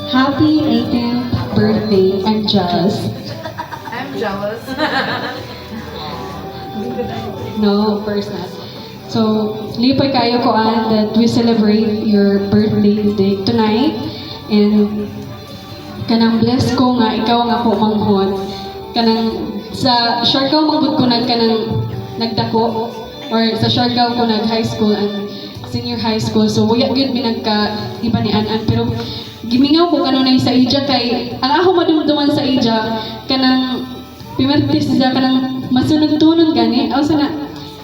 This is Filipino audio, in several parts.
Happy 18th birthday. I'm jealous. I'm jealous. No, of course not. So, lipay kayo ko that we celebrate your birthday today, tonight. And kanang bless ko nga ikaw nga ko manghod. Kanang sa Siargao manghod ko nagdako or sa Siargao ko nag high school and senior high school. So, wala gyud mi nagka iba ni Anan pero gimingaw ko kanunay sa ija kay ang ako madumduman sa ija kanang pimertis siya kanang masunod-tunod gani aw sana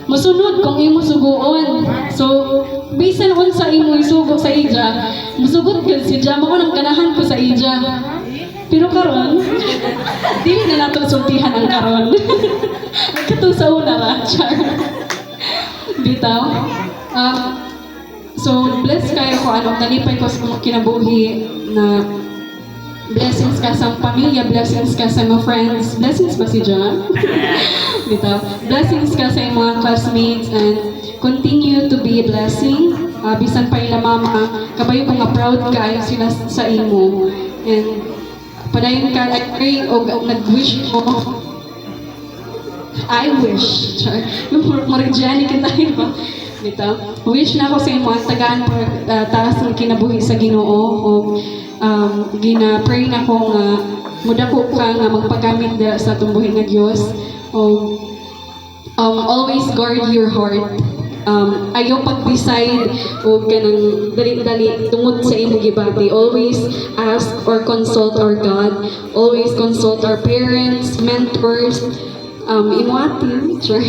masunod kung imo suguon. So, bisan unsa imo isugo sa ija, musugod gyud si Jama ko nang ganahan ko sa ija. Pero karon, dili na nato sultihan ang karon. Katong sa una ra, char. Bitaw. So, bless kayo ko nalipay ko sa mga kinabuhi na blessings ka sa pamilya, blessings ka sa mga friends, blessings ba si John? Bitaw. Blessings ka sa mga classmates and continue to be a blessing. Bisan pa ila mama, kabayo ko nga proud ka sila sa imo. And padayon ka, I pray o nag-wish mo. I wish. Char. Yung Morigiani kita ba? Bitaw. Wish na ako sa imo ang tagaan taas ng kinabuhi sa Ginoo o gina-pray na ko nga mudako ka nga magpagamit dira sa tumbuhi nga Dios o always guard your heart. Ayaw pag-decide o kanang dali-dali tungod sa imong gibati. Always ask or consult our God. Always consult our parents, mentors, imo atin. Sure.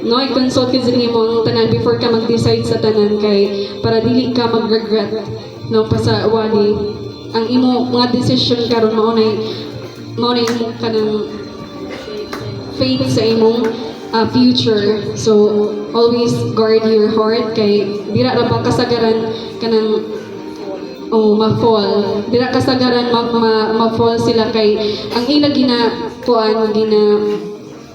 No, i-consult ka din mo ang tanan before ka mag-decide sa tanan kay para dili ka mag-regret no pa sa wali ang imo mga decision karon mao na imo kanang faith sa imong future. So always guard your heart kay dira ra ba kasagaran kanang ma-fall. Dira kasagaran ma-fall sila kay ang ila gina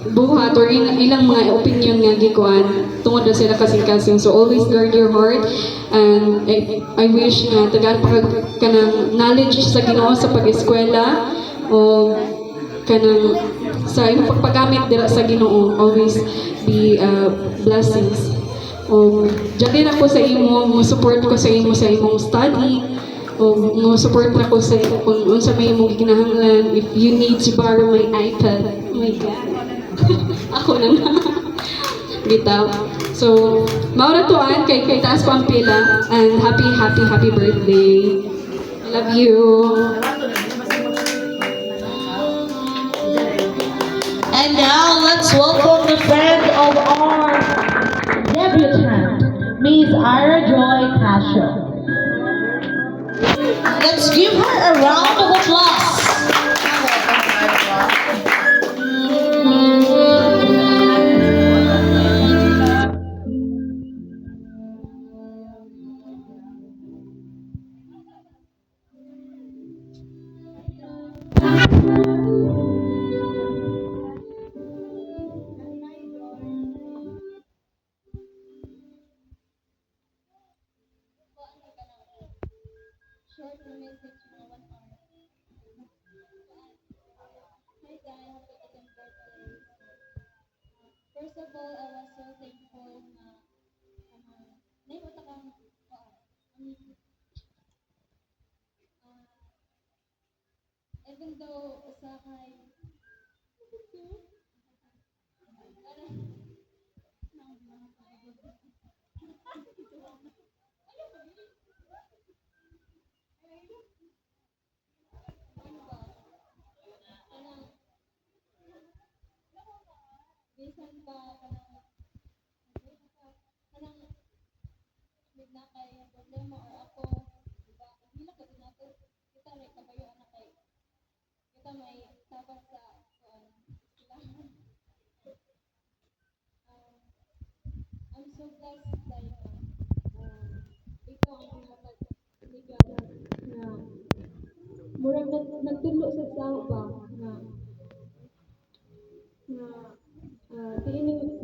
buhat or ilang mga opinion nga gikuan tungod na sila kasing-kasing. So always guard your heart and I wish nga tagaan pa kanang knowledge sa Ginoo sa pag-eskwela o kanang sa imong pagpagamit dira sa Ginoo. Always be blessings. O dyan ako sa imo, mo support ko sa imong study o mo support na ko sa kung unsa may imong kinahanglan. If you need to borrow my iPad, oh my God. Ako na na. Bitaw. So, maura tuan kay taas ko ang pila and happy birthday. I love you. And now let's welcome the friend of our debutante, Miss Ira Joy Castro. Let's give her a round of applause. Short message mga 1 hour. Hi guys, happy 18th birthday. First of all, I was so thankful na naibot akong even though usa kay bisan pa kanang na kay problema or ako diba hindi na kasi nato kita may kabayo na kay kita may sabat sa kailangan. I'm so blessed like ikaw ang ligaya na murag nagtudlo sa tao ba na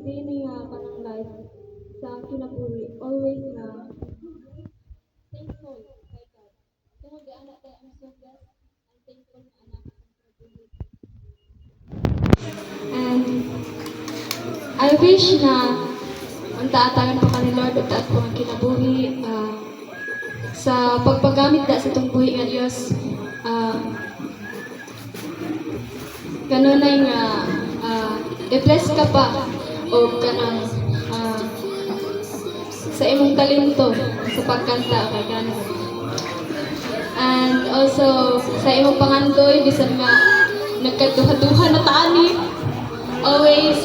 diini parang life sa kinabuhi always na thankful kay God I wish na ang taatagan pa ka ni Lord at taat po ang kinabuhi sa pagpagamit da sa itong buhi nga Diyos. Ganun ay nga i-bless ka pa o kanang sa imong talento sa pagkanta kay ganun. And also sa imong pangandoy bisan nga nagkaduha-duha na taani, always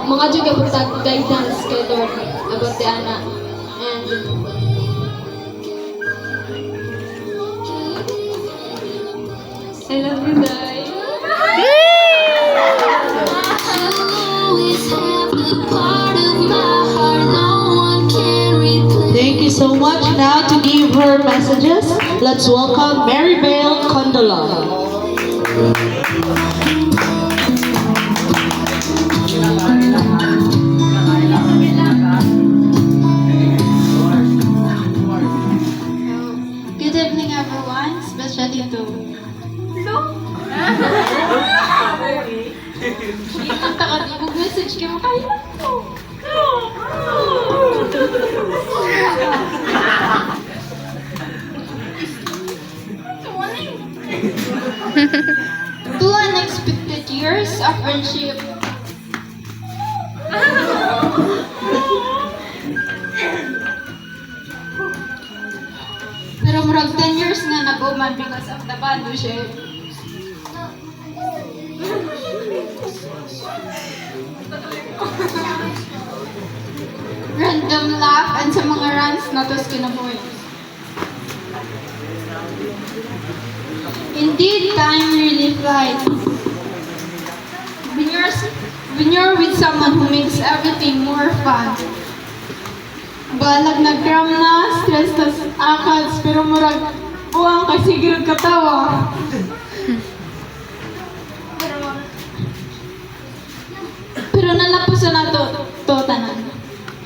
mga juga butag guidance kay Lord about the ana. And I love you, Day. Thank you so much. Now to give her messages, let's welcome Maribel Condola. Good evening, everyone, especially to message ka mo kayo. Two unexpected years of friendship. Pero murag 10 years nga nag-uman because of the partnership. Random laugh and sa mga rants na tos kinabuhi. Indeed, time really flies. When you're with someone who makes everything more fun. Balag nag-gram na, stress tas akads, pero murag buwang kasi girag katawa. Pero nalapusan na to tanan.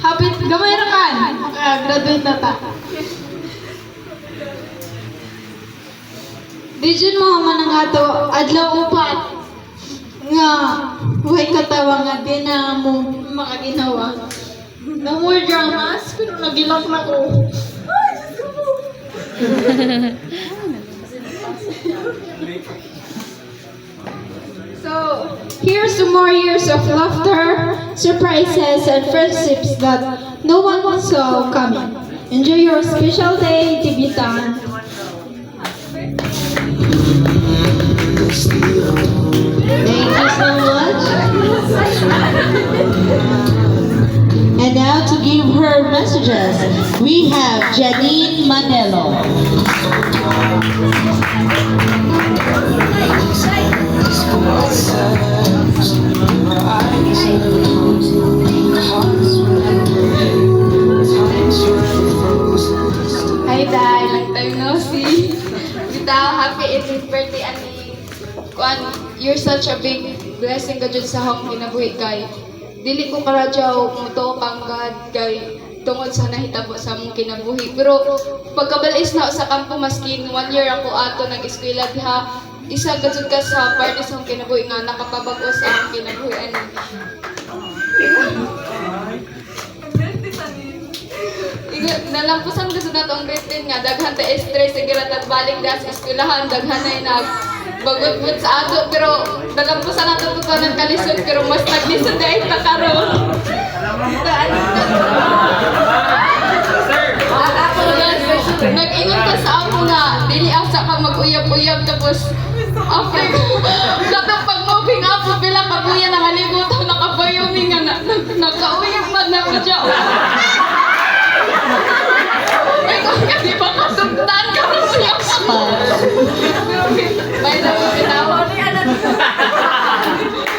Hapit, gamay ra kan, maka-graduate na ta. Dijin mo man ang ato, adlaw upat, nga, huwag katawa nga, di na mo makaginawa. No more dramas, pero nagilak na ko. Ay, Diyos ko. So, here's to more years of laughter, surprises, and friendships that no one saw coming. Enjoy your special day, Tibitan. Thank you so much. And now to give her messages, we have Janine Manelo. Hi, Dai. Long time no see. Bitaw, happy 18th birthday, ani. Kuan, you're such a big blessing ka dyan sa akong kinabuhi, kay. Dili ko karadyaw muto panggad, kay tungod sa nahitabo sa among kinabuhi. Pero pagkabalis na sa kampo, maskin 1 year ako ato nag-eskwela diha, isa gajud ka sa parte sa akong kinabuhi nga nakapabag-o sa akong kinabuhi, ani. Nalampusan ko sa natong grade 10 nga, daghan ta stress, sigirat at balik da sa eskwelahan, daghan ay nagbagot-but sa ato, pero nalampusan nato ito ng kalisod, pero mas naglisod na ito karoon. Nag-ingon ka sa ako nga, dili asa ka mag-uyab-uyab, tapos after katong pag-moving up, bilang kabuya na haligutan, nakabayumi nga, nagka-uyab man na ko dyan. Ikaw nga, di ba kasugtan ka ng uyak mo? By the way, bitawa niya na.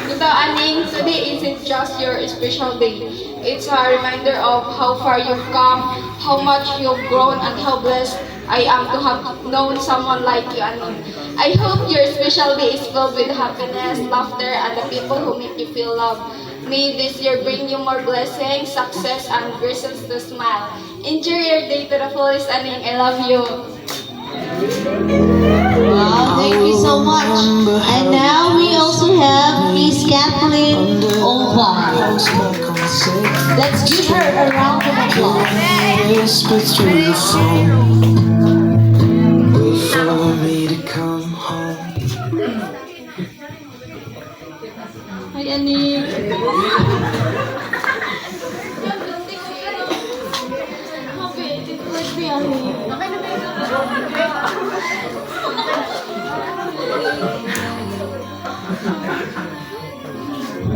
Ito, aning, today isn't just your special day. It's a reminder of how far you've come, how much you've grown, and how blessed I am to have known someone like you, Aning. I hope your special day is filled with happiness, laughter, and the people who make you feel loved. May this year bring you more blessings, success, and reasons to smile. Enjoy your day to the fullest, Aning. I love you. Wow, thank you so much. And now we also have Miss Kathleen Ova. Let's give her a round of applause. Whisper through the phone. Wait for me to come home. Hi, Aning. Happy 18th birthday, Aning.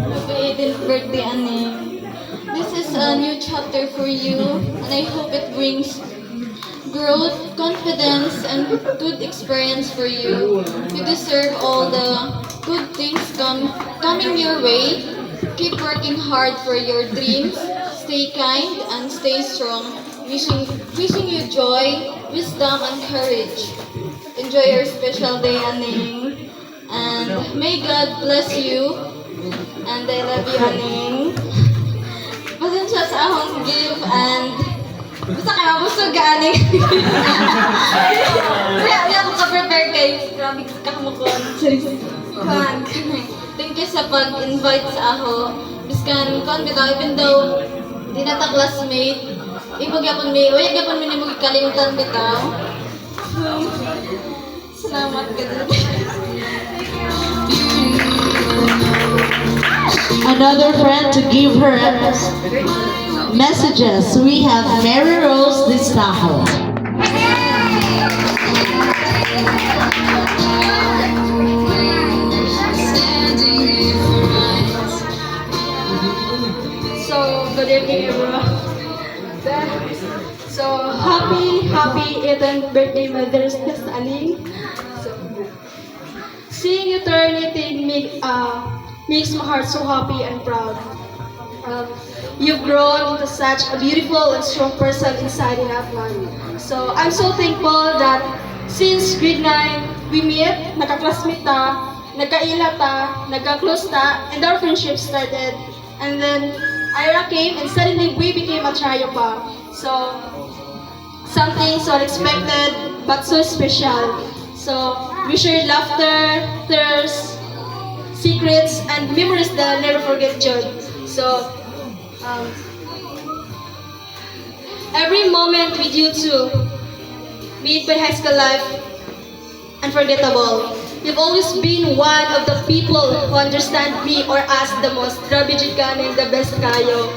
Happy 18th birthday, Aning. This is a new chapter for you, and I hope it brings growth, confidence, and good experience for you. You deserve all the good things coming your way. Keep working hard for your dreams. Stay kind and stay strong. Wishing you joy, wisdom, and courage. Enjoy your special day, Aning. And may God bless you. And I love you, Aning. Pasensya sa akong give and basta kayo busog ka, Aning. Kaya ako ka-prepare kay grabe kakamukon. Kan. Thank you sa pag-invite sa ako. Biskan kon bitaw even though di na ta classmate. Ipagyapon mi, oy gyapon mi nimo gikalimutan bitaw. Salamat ka din. Another friend to give her messages. We have Mary Rose Distajo. So, good evening, everyone. So, happy 18th birthday, Mother's Day, Aning. So, seeing you turn 18 makes my heart so happy and proud. You've grown into such a beautiful and strong person inside and out, man. So, I'm so thankful that since grade 9, we met, nagka-classmate ta, nagkaila ta, nagka-close ta, and our friendship started. And then, Ira came and suddenly we became a trio pa. So, something so unexpected but so special. So, we shared laughter, thirst, secrets, and memories that I'll never forget, John. So, every moment with you two made my high school life unforgettable. You've always been one of the people who understand me or us the most. Grabe jud ka and the best kayo.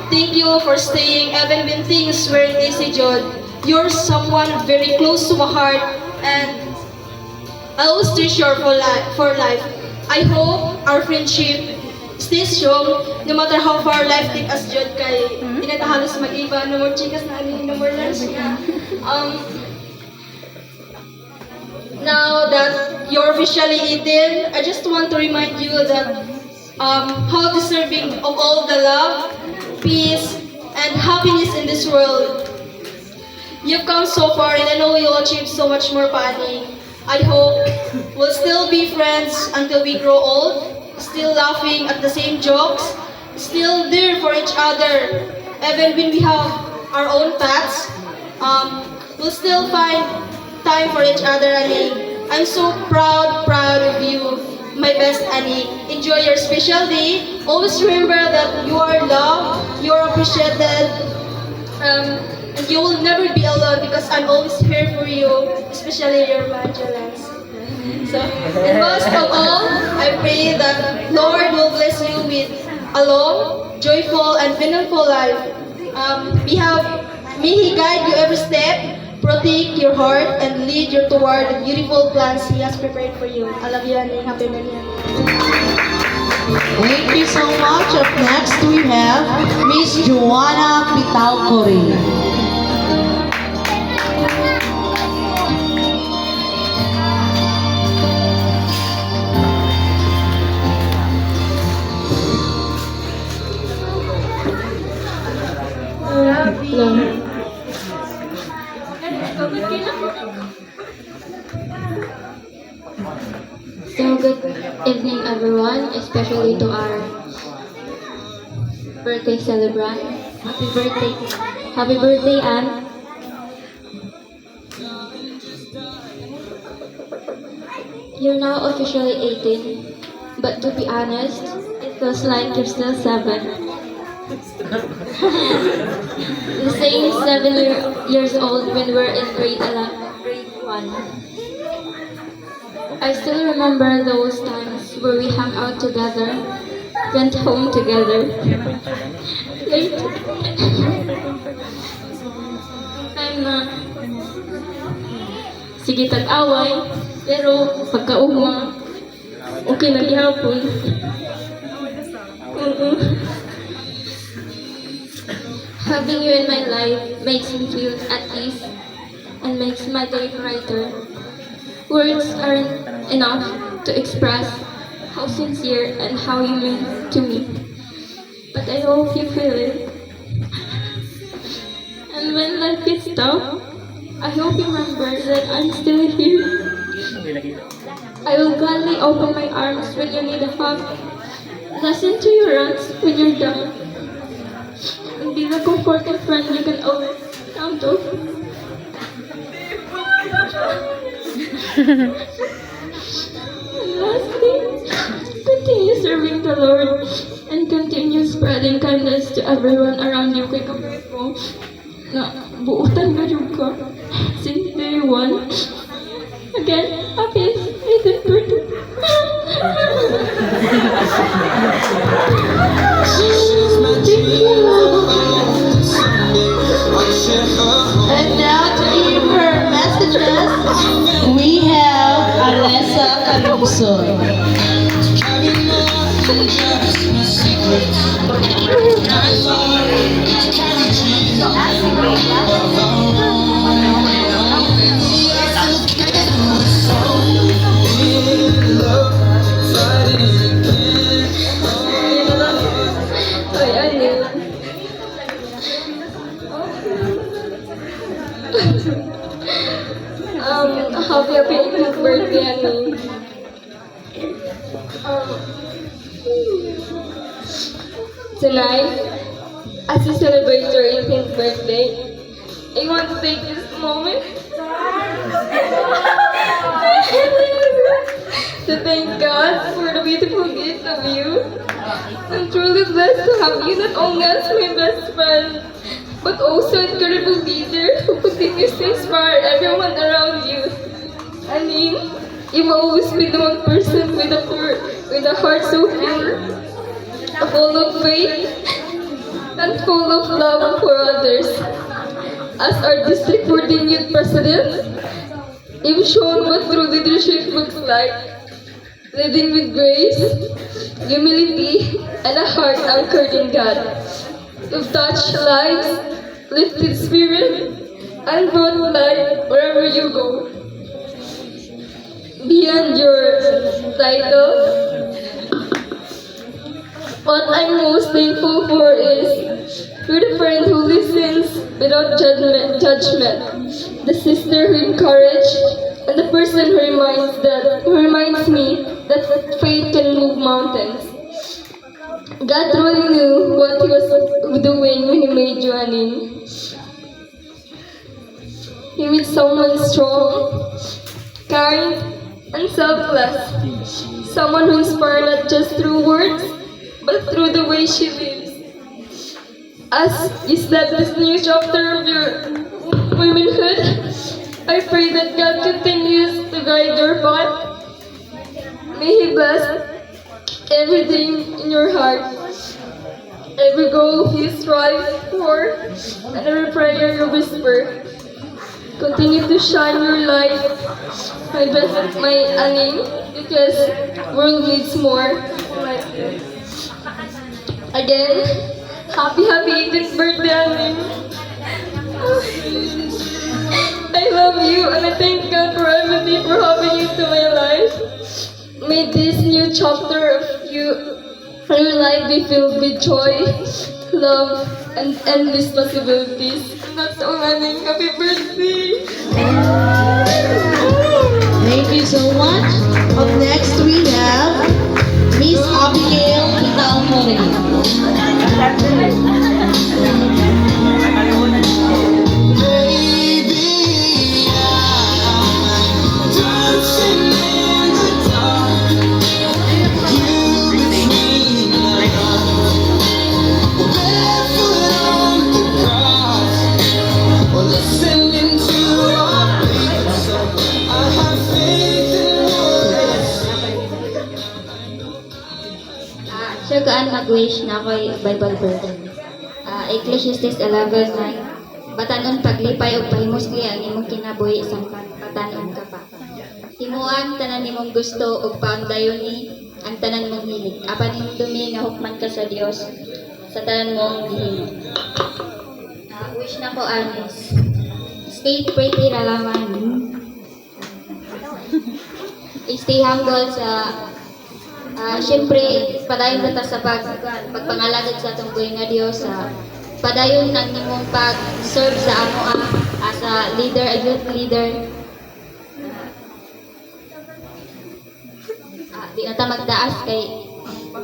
Thank you for staying even when things weren't easy, Jod. You're someone very close to my heart and I always treasure for life. I hope our friendship stays strong no matter how far life take us, Jod. Kay inatahalos mag-iba, no more chicas na anin, no more lunch nga. Now that you're officially 18, I just want to remind you that how deserving of all the love, peace, and happiness in this world. You've come so far and I know you'll achieve so much more, Pani. I hope we'll still be friends until we grow old, still laughing at the same jokes, still there for each other, even when we have our own paths. We'll still find time for each other, Ani. I'm so proud of you, my best Ani. Enjoy your special day. Always remember that you are loved, you are appreciated, and you will never be alone because I'm always here for you, especially your vigilance. So, and most of all, I pray that Lord will bless you with a long, joyful, and meaningful life. May He guide you every step, protect your heart, and lead you toward the beautiful plans He has prepared for you. I love you, Ani. Happy birthday. Thank you so much. Up next, we have Miss Joanna Pitaucori. So good evening everyone, especially to our birthday celebrant. Happy birthday. Happy birthday, Anne. You're now officially 18, but to be honest, it feels like you're still 7. The same years old when we were in grade 1. I still remember those times where we hung out together, went home together. Late. I'm sige tag-away, pero pagkaugma, okay na gihapon. Having you in my life makes me feel at ease and makes my day brighter. Words aren't enough to express how sincere and how you mean to me. But I hope you feel it. And when life gets tough, I hope you remember that I'm still here. I will gladly open my arms when you need a hug. Listen to your rants when you're down. And be the comforting friend you can always count on. And lastly, continue serving the Lord and continue spreading kindness to everyone around you. Kay kapit mo na buutan ka ka since day one. Again, happy 18th birthday. And now to give her messages, we have Alessa Caluxon. Happy 18th birthday, Annie. Tonight, as you celebrate your 18th birthday, I want to take this moment to thank God for the beautiful gift of you. I'm truly blessed to have you not only as my best friend, but also an incredible leader who continues to inspire everyone around you. I mean, you've always been the one person with a heart so pure, full of faith, and full of love for others. As our District 14 Youth President, you've shown what true leadership looks like. Leading with grace, humility, and a heart anchored in God. You've touched lives, lifted spirit, and brought light wherever you go. Beyond your title, what I'm most thankful for is you're the friend who listens without judgment, the sister who encourages, and the person who reminds me that faith can move mountains. God truly knew what He was doing when He made you, Annie. He made someone strong, kind, and selfless. Someone who inspires not just through words, but through the way she lives. As you step this new chapter of your womanhood, I pray that God continues to guide your path. May He bless everything in your heart, every goal you strive for, and every prayer you whisper. Continue to shine your light, my Annie, because world needs more like you. Again, happy 18th birthday, Annie. I love you and I thank God for everything, for having you to my life. May this new chapter of your life be filled with joy, love, and endless possibilities. That's all, Annie. Happy birthday! Thank you so much. Up next we have Miss Abigail Vidal-Moreno. Baby, I'm dancing in the dark. You between my arms, barefoot Sir, kaan mag-wish na ako'y Bible verse. Ecclesiastes 11:9. Batanon paglipay o pahimusli ang imong kinabuhi isang patanon ka pa. Himuan tanan nimong gusto ug paandayon ni ang tanan mong hilig. Apan himdumi nga hukman ka sa Dios sa tanan mong gihimo. Wish na ko anis. Stay pretty ralaman. Stay humble sa syempre padayon ta sa pagpangalagad sa atong buhay nga Dios sa padayon ang nimong pag-serve sa amo as a leader, a youth leader. Di na ta magdaas kay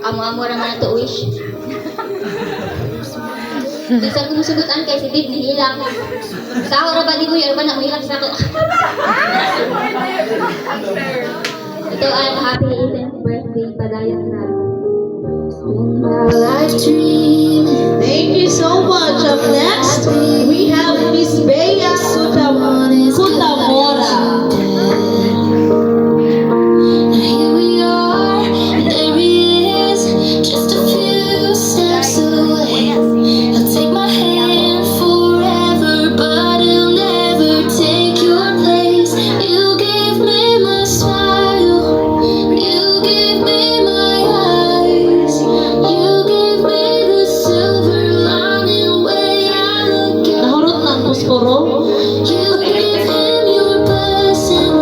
amo-amo ra man to wish. Di sa kung sugutan kay si Dib ni hilang. Sa ora ba di ko yun ba na hilang sa ako. Ito ay happy 18th birthday padayon na. My life dream. Thank you so much. Up next, we have Miss Bea Kutamora. Here we are, there he is, just a few steps away. He'll take my hand forever, but he'll never take your place. You gave me my smile, you gave me my eyes, you gave me the silver lining way I look at. Nahurot ng kuskoro. You gave him your blessing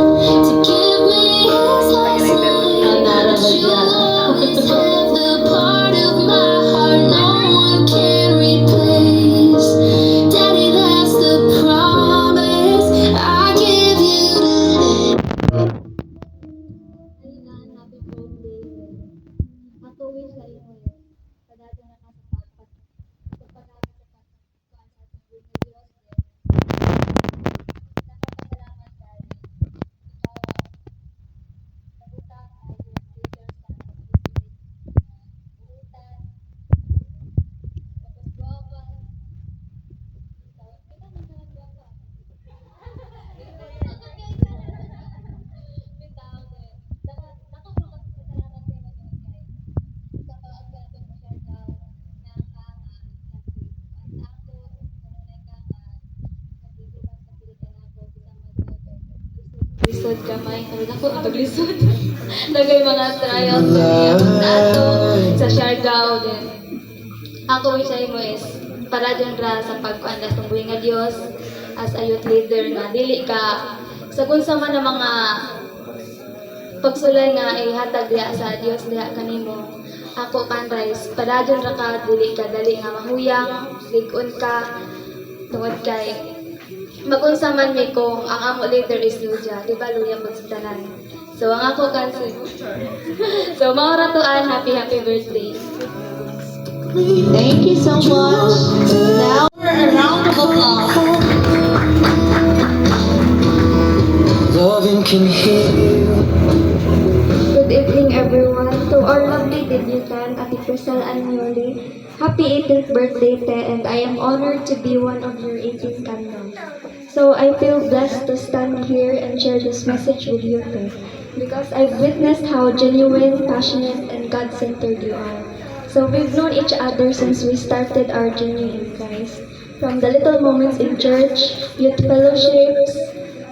to give me his lesson. You always have the part of my heart no one can replace. Daddy, that's the promise I give you today. Kailangan happy birthday. Ako wish sa iyo padayon na ka sa pagpapagawa sa pagkuhan sa atong buhay nga Dios. Nakapasalamat dahil ikaw nabutang ay yung leaders sa atong buhay. Utan, tapos guwapa. Kita man sa guwapa. Bitaw din. Dapat ako makapasalamat sa iyo doon kay sa pag-agad mo siya daw na kama at ako kanunay ka nga nagdidiban sa pilitan ako bilang lisod kamay pero ako paglisod nagay mga trials na ato sa Siargao din. Ako wish ay mo is para dyan ra sa pagkuan sa buhay nga Dios as a youth leader nga dili ka sa kung sa man ang mga pagsulay nga ihatag diha sa Dios diha kanimo. Ako kanrais para dyan ra ka dili ka dali nga mahuyang ligon ka tungod kay magunsa man mi kung ang amo leader is Luja, di ba luya pag sa tanan. So ang ako kansi. So maura to an happy birthday. Thank you so much. Now, a round of applause. Loving can heal. Good evening, everyone. To our lovely debutant, Ate Crisel Anyoli, happy 18th birthday, Te, and I am honored to be one of your 18 candles. So I feel blessed to stand here and share this message with you, Te, because I've witnessed how genuine, passionate, and God-centered you are. So we've known each other since we started our journey in Christ. From the little moments in church, youth fellowships,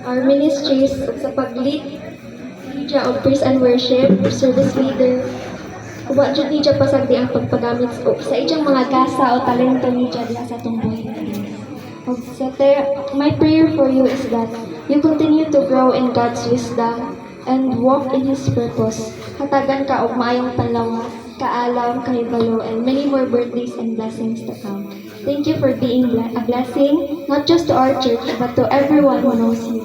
our ministries, sa pag-lead media of praise and worship, service leader, wa jud ni siya pasagdi ang pagpagamit sa iyang mga gasa o talento ni siya diha sa atong buhay. So my prayer for you is that you continue to grow in God's wisdom and walk in His purpose. Hatagan ka og maayong panlawas, kaalam, kahibalo, and many more birthdays and blessings to come. Thank you for being a blessing, not just to our church, but to everyone who knows you.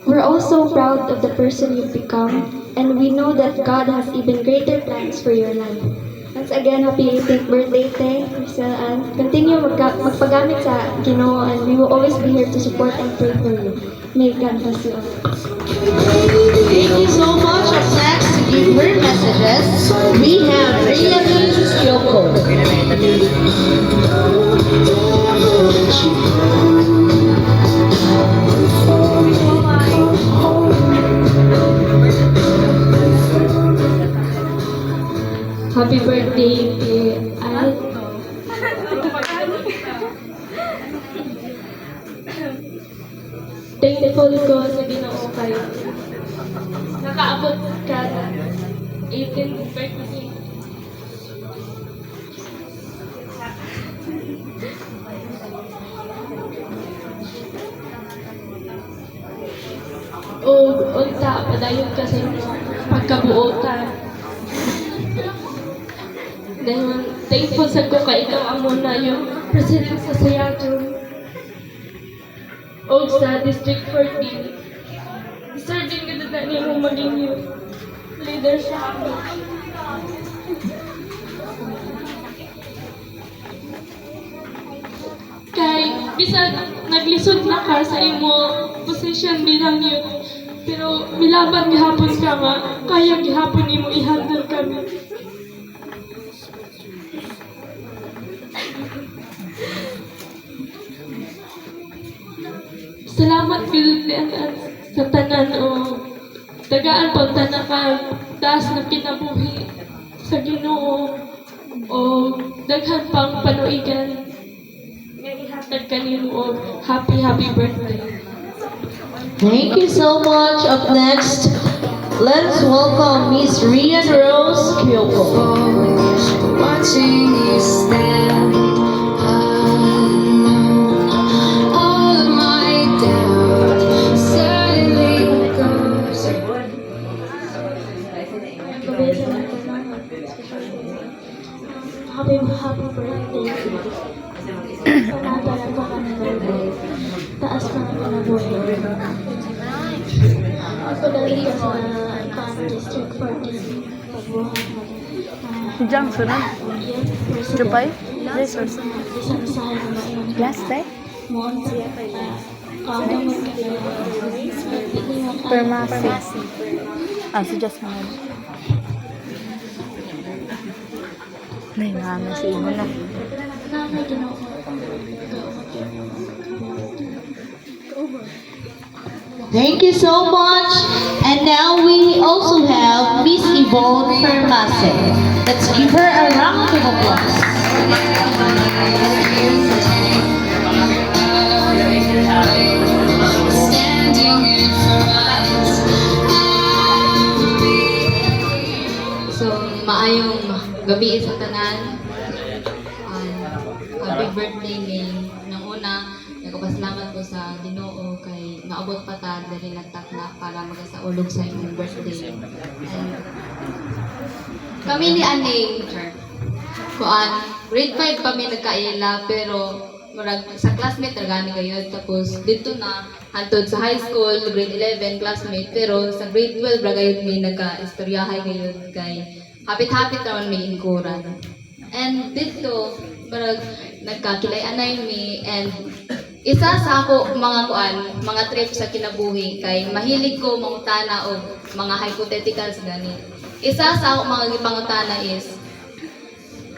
We're also proud of the person you've become, and we know that God has even greater plans for your life. Once again, happy 18th birthday, Te, Crisel, and continue magpagamit sa Ginoo, and we will always be here to support and pray for you. May God bless you all. Thank you so much. Up next to give her messages, we have Rayami Yoko. happy birthday ay thankful ko sa Ginoo kay nakaabot ka na 18th birthday. O unta padayon ka sa pagkabuotan. Dahil thankful sa ko kay ikaw ang muna yung president sa Sayatong o sa District 14. Deserving ka na niya mo maging yung leader sa amin. Kay bisag naglisod na ka sa imo position bilang youth, pero milaban gihapon ka nga kaya gihapon imo i-handle kami. Salamat Pilipinas sa tanan o tagaan pagtanan ka taas na kinabuhi sa Ginoo o daghan pang panuigan nga ihatag kanimo og happy birthday. Thank you so much. Up next, let's welcome Miss Rian Rose Kyoko. Watching you stand alone. All of my doubt suddenly goes. Happy birthday. Panatalan ko kami ng taas pa ng kinabuhi. Ako dali ka sa District 14. Pagbuhan mo. Diyan, sunod. Jupay? Resource. Isang usahay na maayong Last day? mo siya kaya kagamot ka na Permasi. Suggest mo na. Nahingahan si Imo na. nanay Ginoo. Thank you so much. And now we also have Miss Yvonne Fermase. Let's give her a round of applause. Standing in front So, maayong gabi sa tanan. Happy birthday ni nang una. Nagpasalamat ko sa Ginoo kay naabot pa ta diri nagtakna para magasaulog sa imong birthday. And kami ni Aning kuan grade 5 kami nagkaila pero murag sa classmate ra gani kayo tapos dito na hantod sa high school grade 11 classmate pero sa grade 12 ra gayud mi nagka-istoryahay kayo kay hapit-hapit naman mi ingkuran. And dito murag nagkakilay-anay mi and isa sa ako mga trip sa kinabuhi kay mahilig ko mangutana og mga hypotheticals gani. Isa sa ako mga gipangutana is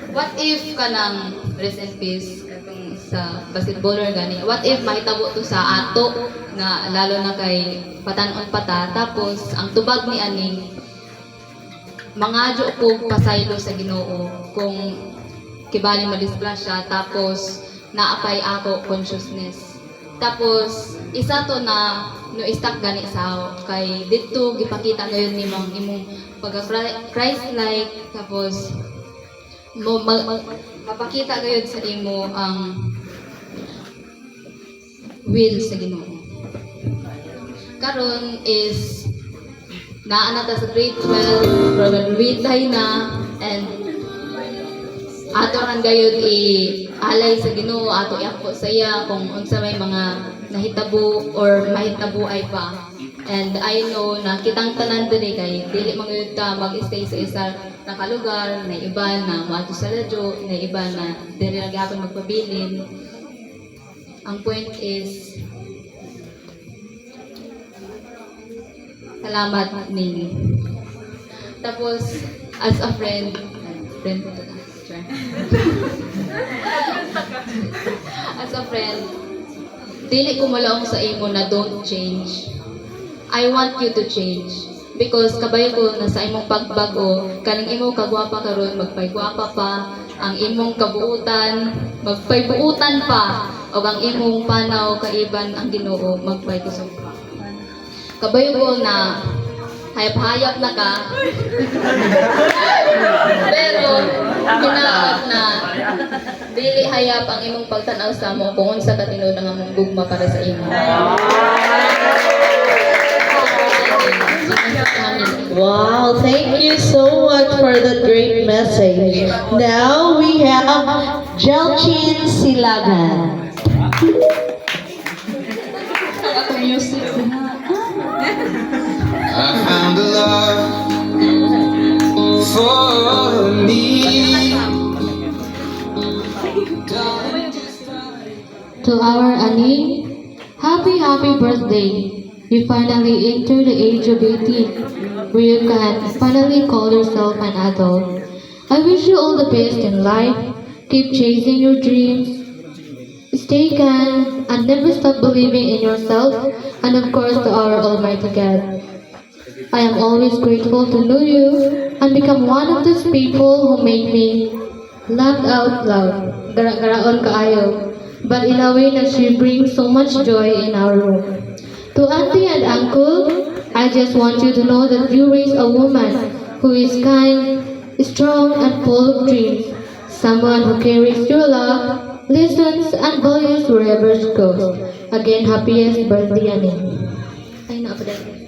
what if kanang rest in peace katong sa basketballer gani. What if mahitabo to sa ato nga lalo na kay patanon pata tapos ang tubag ni ani mangadyo ko pasaylo sa Ginoo kung kibali madisgrasya tapos naapay ako consciousness. Tapos isa to na no stuck gani sa kay dito gipakita ngayon ni imong pagka Christ like tapos mapakita gayud sa imo ang will sa Ginoo. Karon is naa na ta sa grade 12 graduate na and ato ran gayud alay sa Ginoo ato iako sa iya kung unsa may mga nahitabo or mahitabo ay pa. And I know na kitang tanan diri kay dili magayud ta mag-stay sa isa nakalugar, na iba na moadto sa ladyo, na iba na diri ra gyapon magpabilin. Ang point is salamat nini. Tapos as a friend ko to na. As a friend, dili ko malaong sa imo na don't change. I want you to change. because kabayo ko nasa imong pagbago kaning imo kagwapa karon magpaygwapa pa ang imong kabuutan magpaybuutan pa ug ang imong panaw kaiban ang Ginoo magpaykusog pa kabayo ko na hayap-hayap na ka pero hinaot na dili hayap ang imong pagtanaw sa mo kung unsa ka tinuod ang among gugma para sa imo. Wow, thank you so much for that great message. Now we have Jelchin Silagan. I found a love for me. To our Ani, happy birthday. You finally enter the age of 18, where you can finally call yourself an adult. I wish you all the best in life. Keep chasing your dreams. Stay calm and never stop believing in yourself, and of course to our Almighty God. I am always grateful to know you and become one of those people who make me laugh out loud. Gara-garaon kaayo. But in a way that she brings so much joy in our room. To Auntie and Uncle, I just want you to know that you raise a woman who is kind, strong, and full of dreams. Someone who carries your love, listens, and values wherever she goes. Again, happiest birthday, Annie. Ay, na-update.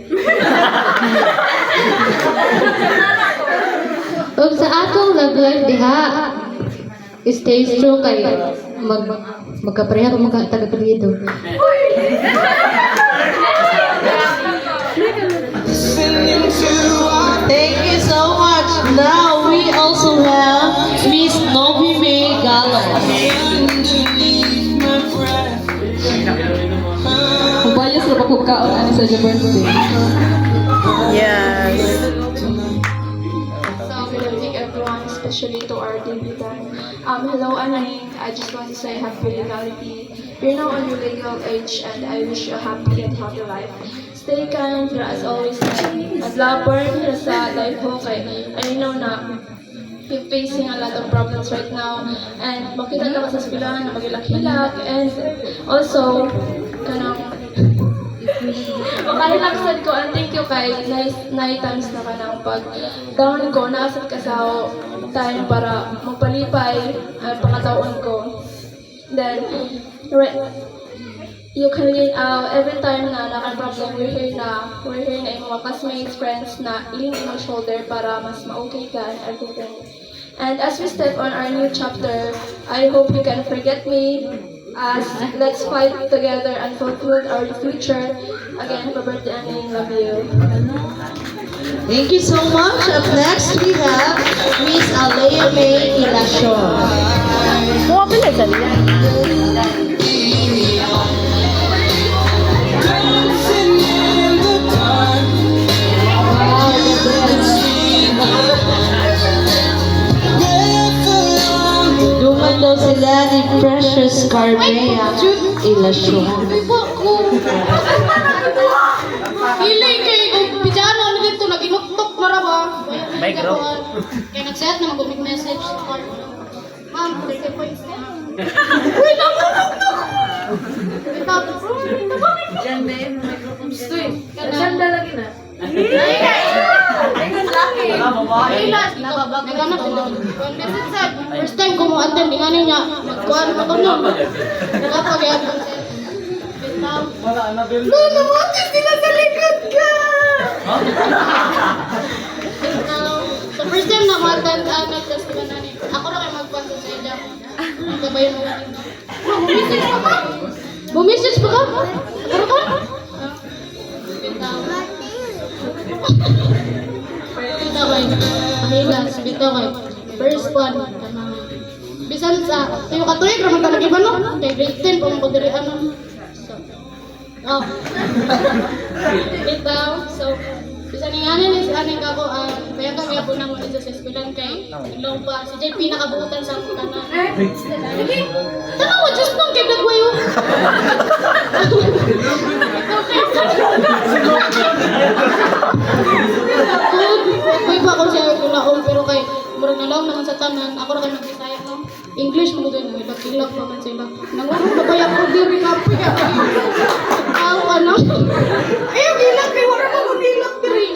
Ug sa atong love life diha, stay strong kay magkapareha pa magkatagapilido. Thank you so much. Now we also have Miss Novi May Gallo. Mabayas na pagkukaon ani sa birthday. Yes. So, good evening everyone, especially to our debutant. Hello Anay, I just want to say happy legality. You're now on your legal age and I wish you a happy and healthy life. Stay kind, pero as always, adlaban sa life ho kay I know na you're facing a lot of problems right now and makita ka sa eskwelahan na magilak-hilak and also kanang Pakahilaksan ko and thank you kay night times na ka ng pag down ko, naasad ka sa time para magpalipay ang pangataon ko. Then, you can every time na naka-problem, we're here na yung mga classmates, friends na lean in your shoulder para mas ma-okay ka and everything. And as we step on our new chapter, I hope you can forget me. Let's fight together and fulfill our future. Again, happy birthday, Annie. Love you. Thank you so much. Up next, we have Miss Alea May Ilacion. Mga pala sa liya. Dancing in the dark. Duman daw sila ni Precious Carmea Ilacion. Dili kay kung pijama ano dito naginuktok na ra ba? May group. Kaya nag-set na mag-message sa call. Ma'am, 30 points na. Uy, nakakakak! Diyan, babe. Gusto eh. Ganda lagi na. First time ko mo attend, di nga niya magkuhan mo ko no. Nakapag-iap ko siya. No, namutis sila sa likod ka! So first time na ma-attend nag-test ko na ni. Ako na kayo magpanto sa ija. Magkabayan mo natin. Bumessage pa ka? Bumessage pa ka? Pero ka? Bitaw kay Pahilas, bitaw kay first one. Bisan sa tuyo ka tuyo, graman talaga iba no? Kay grade 10 kung magdiri ano. Oh. Bitaw, so bisan nga ni sa aning kako kaya kami ako na mo sa eskwelahan kay ilong pa si JP nakabuutan sa ako kana. Tanawa just nung kay dagwayo. murag nalaw naman sa tanan, ako ra kay mag-Bisaya no. English mo din, ilak pa man sila. Nangurong na ba yung diri ka pa? Aw, ano? Ayaw, ilak kay wala mo mag-ilak diri.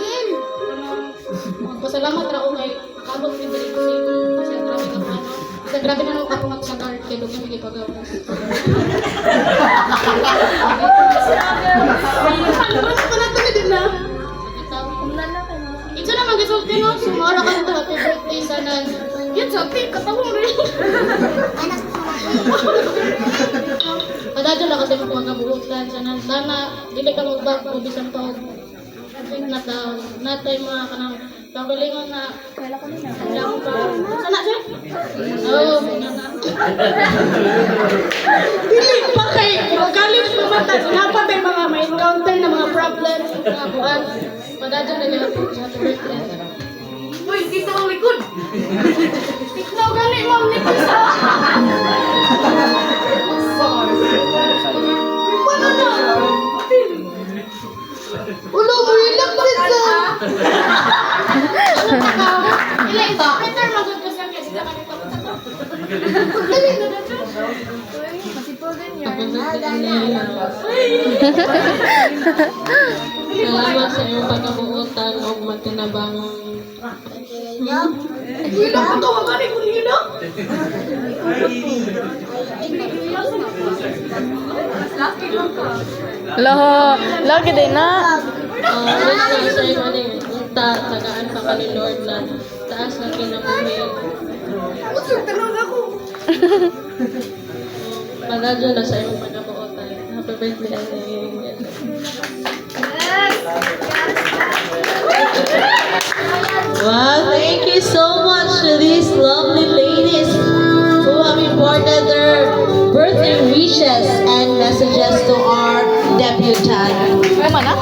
Magpasalamat ra ko kay kabot ni diri kasi grabe ka ano. Kasi grabe na nung kapungat sa card kay Dugay may pagawas. Ano ko na tuloy din na? Ito naman gisulti no, sumara ka ito, happy birthday sana. Yan sa ating katawang rin. Kadadyo na kasi magpagabuhutan sana dili ka magbago bisan pa og natay mga kanang kagalingon na lang pa. Sana siya? Oo, dili pa kay galit pa mata dapat ay mga may encounter na mga problems mga buwan. Padadyo na nila happy birthday. Uy, dito ang likod. Ikaw gani ma'am ni Pisa. Paano na? Ulo mo ilak Pisa. Ila ito, Peter magod ka sa sila kanito. Dali na dito. Salamat sa iyong pagkabuutan o magtinabang. Hila ko to, ang gani kong hila. Lagi din na. Basta sa iyo ano tagaan pa ka ni Lord na taas na kinabuhi. Tanong ako. Padadyo na sa iyong pagkabuutan. Happy birthday, Ate. Wow, thank you so much to these lovely ladies who have imparted their birthday wishes and messages to our debutante. Kaya man ah?